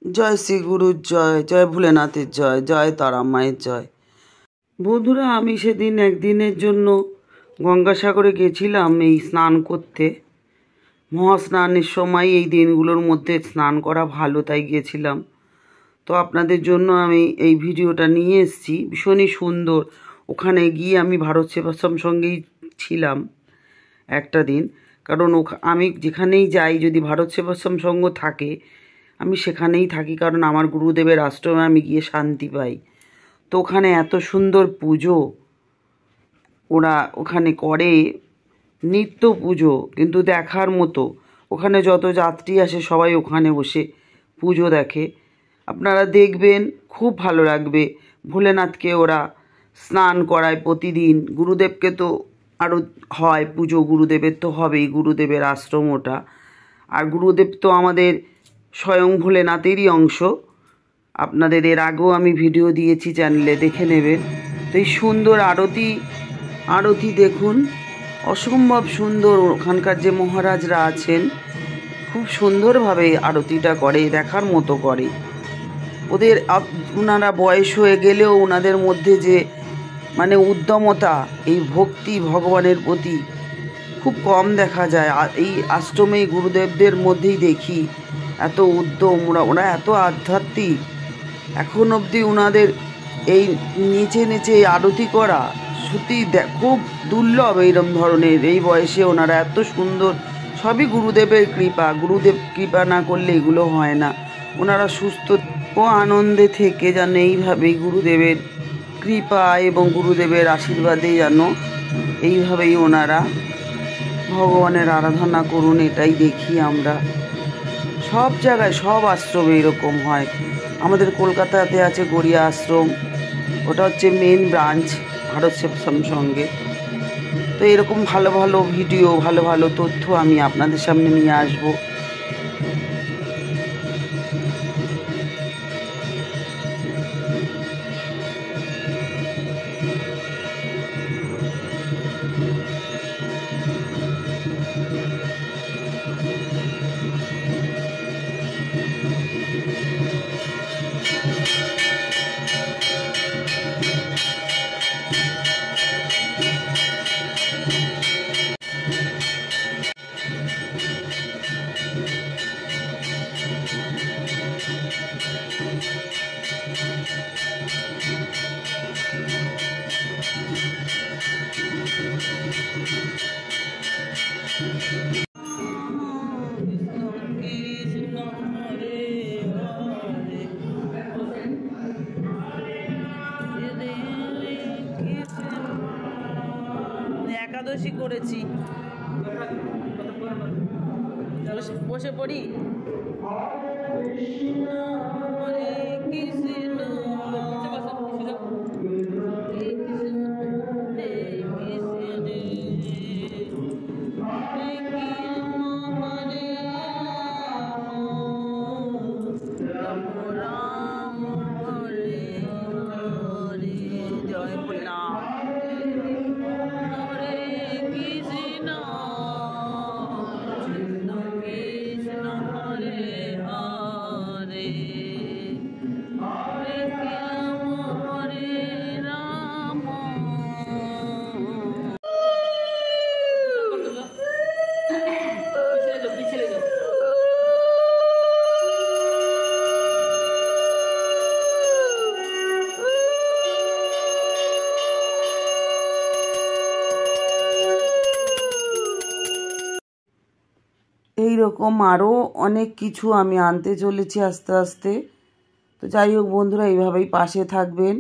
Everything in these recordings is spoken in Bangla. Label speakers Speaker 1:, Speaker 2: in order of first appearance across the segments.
Speaker 1: জয় শ্রী গুরুর জয়, জয় ভোলেনাথের জয়, জয় তারা মায়ের জয়। বন্ধুরা, আমি সেদিন একদিনের জন্য গঙ্গাসাগরে গেছিলাম এই স্নান করতে। মহাস্নানের সময় এই দিনগুলোর মধ্যে স্নান করা ভালো, তাই গিয়েছিলাম। তো আপনাদের জন্য আমি এই ভিডিওটা নিয়ে এসেছি। ভীষণই সুন্দর। ওখানে গিয়ে আমি ভারত সেবাশ্রম সঙ্গেই ছিলাম একটা দিন, কারণ আমি যেখানেই যাই যদি ভারত সেবাশ্রম সঙ্গ থাকে আমি সেখানেই থাকি, কারণ আমার গুরুদেবের আশ্রমে আমি গিয়ে শান্তি পাই। তো ওখানে এত সুন্দর পুজো ওরা ওখানে করে, নিত্য পুজো কিন্তু দেখার মতো। ওখানে যত যাত্রী আসে সবাই ওখানে বসে পুজো দেখে। আপনারা দেখবেন, খুব ভালো লাগবে। ভোলেনাথকে ওরা স্নান করায় প্রতিদিন। গুরুদেবকে তো আরও হয় পুজো, গুরুদেবের তো হবেই, গুরুদেবের আশ্রম ওটা। আর গুরুদেব তো আমাদের স্বয়ং ভোলেনাথেরই অংশ। আপনাদের এর আগেও আমি ভিডিও দিয়েছি, চ্যানেলে দেখে নেবেন। তো এই সুন্দর আরতি দেখুন, অসম্ভব সুন্দর। ওখানকার যে মহারাজরা আছেন খুব সুন্দরভাবে আরতিটা করে, দেখার মতো করে। ওনারা বয়স হয়ে গেলেও ওনাদের মধ্যে যে উদ্যমতা, এই ভক্তি ভগবানের প্রতি খুব কম দেখা যায়। এই আশ্রমে গুরুদেবদের মধ্যেই দেখি এত উদ্যম। ওরা এত আধ্যাত্মিক। এখন অবধি ওনাদের এই নেচে নেচে আরতি করা সত্যি খুব দুর্লভ। এইরকম ধরনের এই বয়সে ওনারা এত সুন্দর। সবই গুরুদেবের কৃপা। গুরুদেব কৃপা না করলে এগুলো হয় না। ওনারা সুস্থ ও আনন্দে থেকে যেন এইভাবেই গুরুদেবের কৃপা এবং গুরুদেবের আশীর্বাদে যেন এইভাবেই ওনারা ভগবানের আরাধনা করুন, এটাই দেখি আমরা। সব জায়গায় সব আশ্রমে এরকম হয়। আমাদের কলকাতাতে আছে গড়িয়া আশ্রম, ওটা হচ্ছে মেন ব্রাঞ্চ ভারত সেবাশ্রম সঙ্গে। তো এরকম ভালো ভালো ভিডিও, ভালো ভালো তথ্য আমি আপনাদের সামনে নিয়ে আসবো। একাদশী করেছি, বসে পড়ি। এইরকম আরও অনেক কিছু আমি আনতে চলেছি আস্তে আস্তে। তো যাই হোক বন্ধুরা, এইভাবেই পাশে থাকবেন।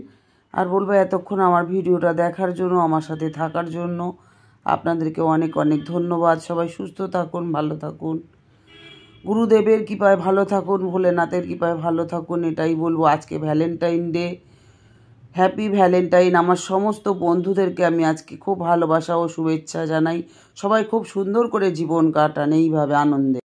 Speaker 1: আর বলবো, এতক্ষণ আমার ভিডিওটা দেখার জন্য, আমার সাথে থাকার জন্য আপনাদেরকে অনেক অনেক ধন্যবাদ। সবাই সুস্থ থাকুন, ভালো থাকুন, গুরুদেবের কৃপায় ভালো থাকুন, ভোলেনাথের কৃপায় ভালো থাকুন, এটাই বলবো। আজকে ভ্যালেন্টাইন ডে, হ্যাপি ভ্যালেন্টাইন। আমার সমস্ত বন্ধুদেরকে আমি আজকে খুব ভালোবাসা ও শুভেচ্ছা জানাই। সবাই খুব সুন্দর করে জীবন কাটান এইভাবে আনন্দে।